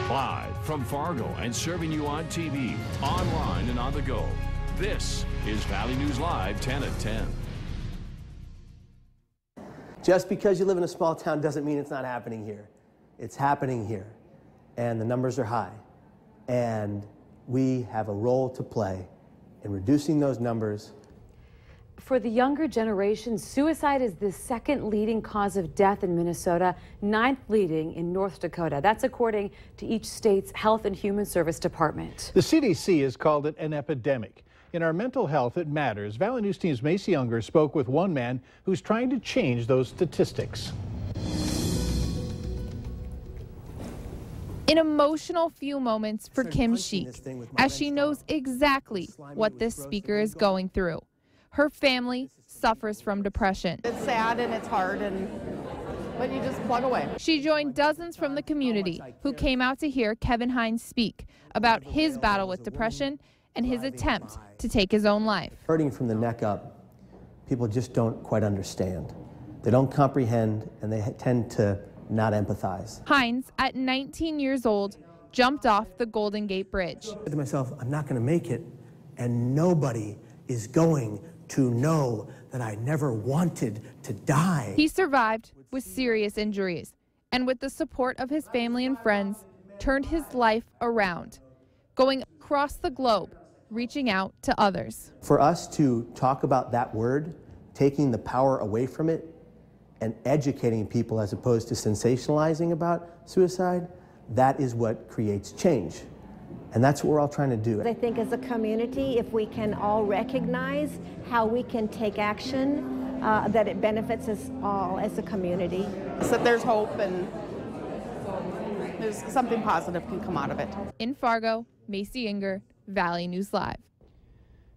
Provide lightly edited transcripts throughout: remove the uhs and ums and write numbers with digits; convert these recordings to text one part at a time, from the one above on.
Live from Fargo and serving you on TV, online, and on the go. This is Valley News Live 10 at 10. Just because you live in a small town doesn't mean it's not happening here. It's happening here, and the numbers are high. And we have a role to play in reducing those numbers. For the younger generation, suicide is the second leading cause of death in Minnesota, 9th leading in North Dakota. That's according to each state's Health and Human Service Department. The CDC has called it an epidemic. In our mental health, it matters. Valley News Team's Macy Unger spoke with one man who's trying to change those statistics. An emotional few moments for Kim Sheik, as she knows exactly what this speaker is going through. Her family suffers from depression. It's sad and it's hard, but you just plug away. She joined dozens from the community who came out to hear Kevin Hines speak about his battle with depression and his attempt to take his own life. Hurting from the neck up, people just don't quite understand. They don't comprehend, and they tend to not empathize. Hines, at 19 years old, jumped off the Golden Gate Bridge. I said to myself, I'm not going to make it, and nobody is going to know that I never wanted to die. He survived with serious injuries, and with the support of his family and friends, turned his life around, going across the globe, reaching out to others. For us to talk about that word, taking the power away from it, and educating people as opposed to sensationalizing about suicide, that is what creates change. And that's what we're all trying to do. I think as a community, if we can all recognize how we can take action, that it benefits us all as a community. So there's hope and there's something positive can come out of it. In Fargo, Macy Unger, Valley News Live.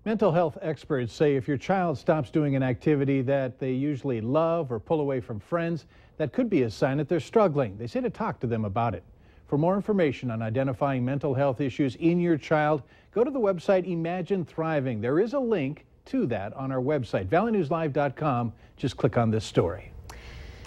Mental health experts say if your child stops doing an activity that they usually love or pull away from friends, that could be a sign that they're struggling. They say to talk to them about it. For more information on identifying mental health issues in your child, go to the website Imagine Thriving. There is a link to that on our website, valleynewslive.com. Just click on this story.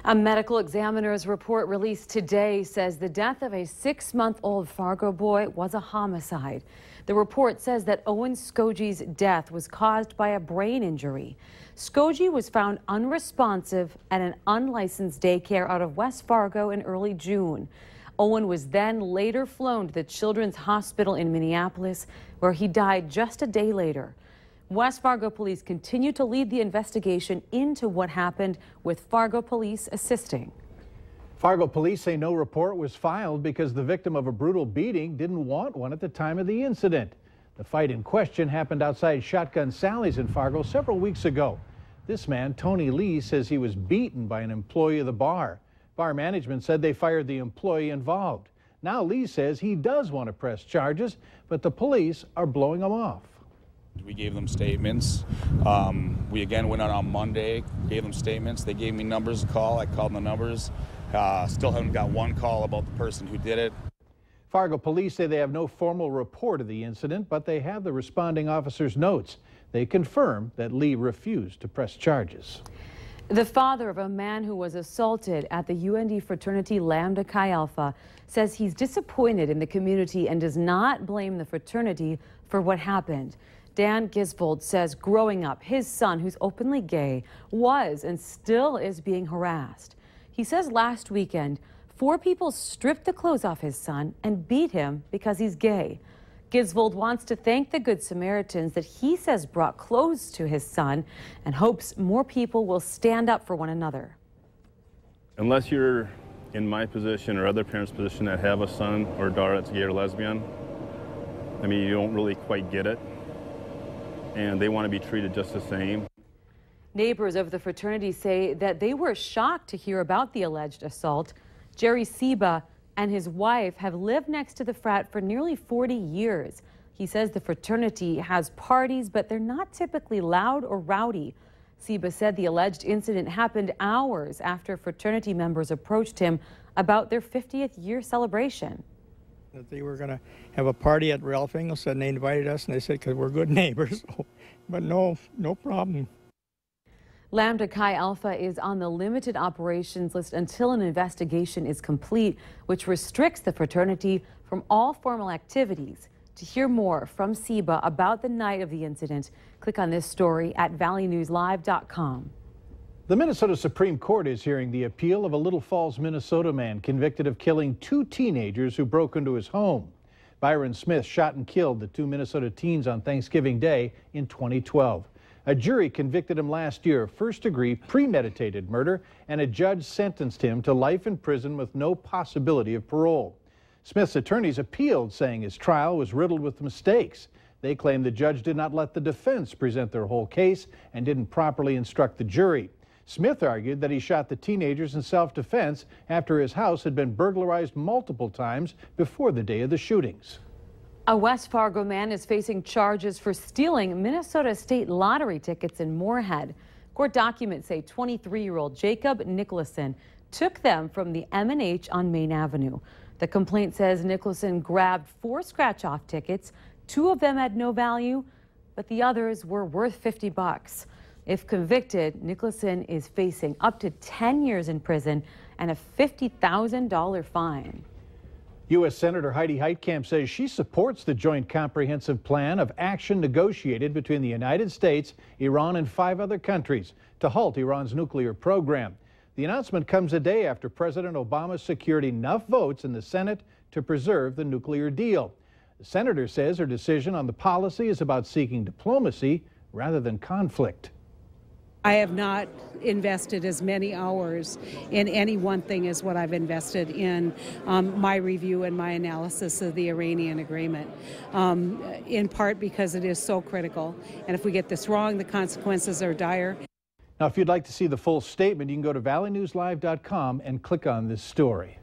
A medical examiner's report released today says the death of a 6-month-old Fargo boy was a homicide. The report says that Owen Skoji's death was caused by a brain injury. Skoji was found unresponsive at an unlicensed daycare out of West Fargo in early June. Owen was then later flown to the Children's Hospital in Minneapolis, where he died just a day later. West Fargo police continue to lead the investigation into what happened, with Fargo police assisting. Fargo police say no report was filed because the victim of a brutal beating didn't want one at the time of the incident. The fight in question happened outside Shotgun Sally's in Fargo several weeks ago. This man, Tony Lee, says he was beaten by an employee of the bar. Bar management said they fired the employee involved. Now Lee says he does want to press charges, but the police are blowing him off. We gave them statements. We again went out on Monday, gave them statements. They gave me numbers to call. I called the numbers. Still haven't got one call about the person who did it. Fargo police say they have no formal report of the incident, but they have the responding officer's notes. They confirm that Lee refused to press charges. The father of a man who was assaulted at the UND fraternity Lambda Chi Alpha says he's disappointed in the community and does not blame the fraternity for what happened. Dan Gisvold says growing up, his son, who's openly gay, was and still is being harassed. He says last weekend, 4 people stripped the clothes off his son and beat him because he's gay. Gisvold wants to thank the Good Samaritans that he says brought clothes to his son and hopes more people will stand up for one another. Unless you're in my position or other parents' position that have a son or daughter that's gay or lesbian, I mean, you don't really quite get it. And they want to be treated just the same. Neighbors of the fraternity say that they were shocked to hear about the alleged assault. Jerry Seba and his wife have lived next to the frat for nearly 40 years. He says the fraternity has parties, but they're not typically loud or rowdy. Seba said the alleged incident happened hours after fraternity members approached him about their 50th year celebration. That they were going to have a party at Ralph Engelstad, and they invited us, and they said, because we're good neighbors, but no problem. Lambda Chi Alpha is on the limited operations list until an investigation is complete, which restricts the fraternity from all formal activities. To hear more from SEBA about the night of the incident, click on this story at valleynewslive.com. The Minnesota Supreme Court is hearing the appeal of a Little Falls, Minnesota man convicted of killing 2 teenagers who broke into his home. Byron Smith shot and killed the 2 Minnesota teens on Thanksgiving Day in 2012. A jury convicted him last year of first-degree premeditated murder, and a judge sentenced him to life in prison with no possibility of parole. Smith's attorneys appealed, saying his trial was riddled with mistakes. They claim the judge did not let the defense present their whole case and didn't properly instruct the jury. Smith argued that he shot the teenagers in self-defense after his house had been burglarized multiple times before the day of the shootings. A West Fargo man is facing charges for stealing Minnesota State Lottery tickets in Moorhead. Court documents say 23-year-old Jacob Nicholson took them from the M&H on Main Avenue. The complaint says Nicholson grabbed 4 scratch-off tickets. 2 of them had no value, but the others were worth $50. If convicted, Nicholson is facing up to 10 years in prison and a $50,000 fine. U.S. Senator Heidi Heitkamp says she supports the Joint Comprehensive Plan of Action negotiated between the United States, Iran, and 5 other countries to halt Iran's nuclear program. The announcement comes a day after President Obama secured enough votes in the Senate to preserve the nuclear deal. The senator says her decision on the policy is about seeking diplomacy rather than conflict. I have not invested as many hours in any one thing as what I've invested in my review and my analysis of the Iranian agreement, in part because it is so critical. And if we get this wrong, the consequences are dire. Now, if you'd like to see the full statement, you can go to valleynewslive.com and click on this story.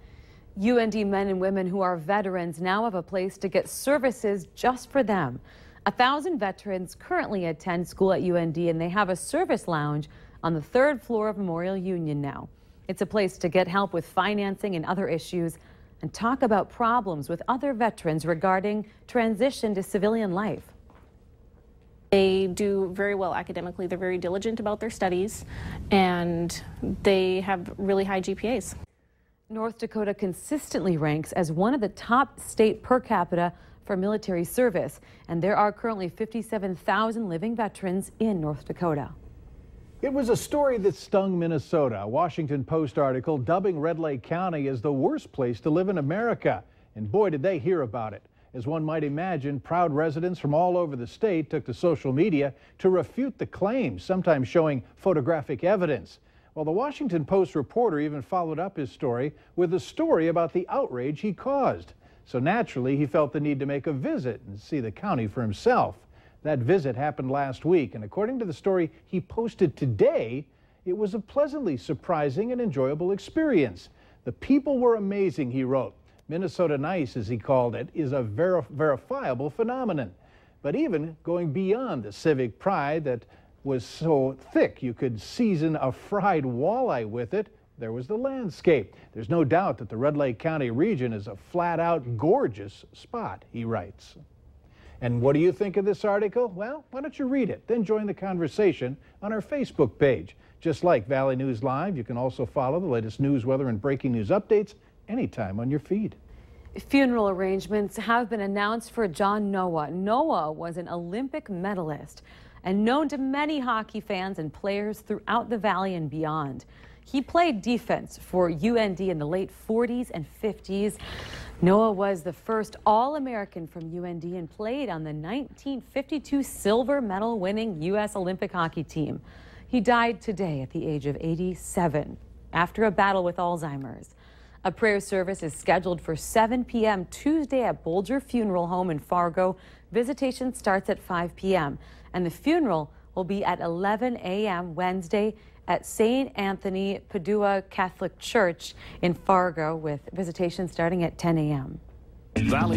UND men and women who are veterans now have a place to get services just for them. 1,000 veterans currently attend school at UND, and they have a service lounge on the 3rd floor of Memorial Union now. It's a place to get help with financing and other issues and talk about problems with other veterans regarding transition to civilian life. They do very well academically. They're very diligent about their studies, and they have really high GPAs. North Dakota consistently ranks as one of the top state per capita for military service, and there are currently 57,000 living veterans in North Dakota. It was a story that stung Minnesota. A Washington Post article dubbing Red Lake County as the worst place to live in America. And boy, did they hear about it. As one might imagine, proud residents from all over the state took to social media to refute the claims, sometimes showing photographic evidence. Well, the Washington Post reporter even followed up his story with a story about the outrage he caused. So naturally, he felt the need to make a visit and see the county for himself. That visit happened last week, and according to the story he posted today, it was a pleasantly surprising and enjoyable experience. The people were amazing, he wrote. Minnesota Nice, as he called it, is a verifiable phenomenon. But even going beyond the civic pride that was so thick you could season a fried walleye with it, there was the landscape. There's no doubt that the Red Lake County region is a flat-out gorgeous spot, he writes. And what do you think of this article? Well, why don't you read it, then join the conversation on our Facebook page. Just like Valley News Live, you can also follow the latest news, weather, and breaking news updates anytime on your feed. Funeral arrangements have been announced for John Noah. Noah was an Olympic medalist and known to many hockey fans and players throughout the Valley and beyond. He played defense for UND in the late 40s and 50s. Noah was the first All-American from UND and played on the 1952 silver medal winning U.S. Olympic hockey team. He died today at the age of 87 after a battle with Alzheimer's. A prayer service is scheduled for 7 p.m. Tuesday at Bolger Funeral Home in Fargo. Visitation starts at 5 p.m. and the funeral will be at 11 a.m. Wednesday at St. Anthony Padua Catholic Church in Fargo, with visitation starting at 10 a.m. Valley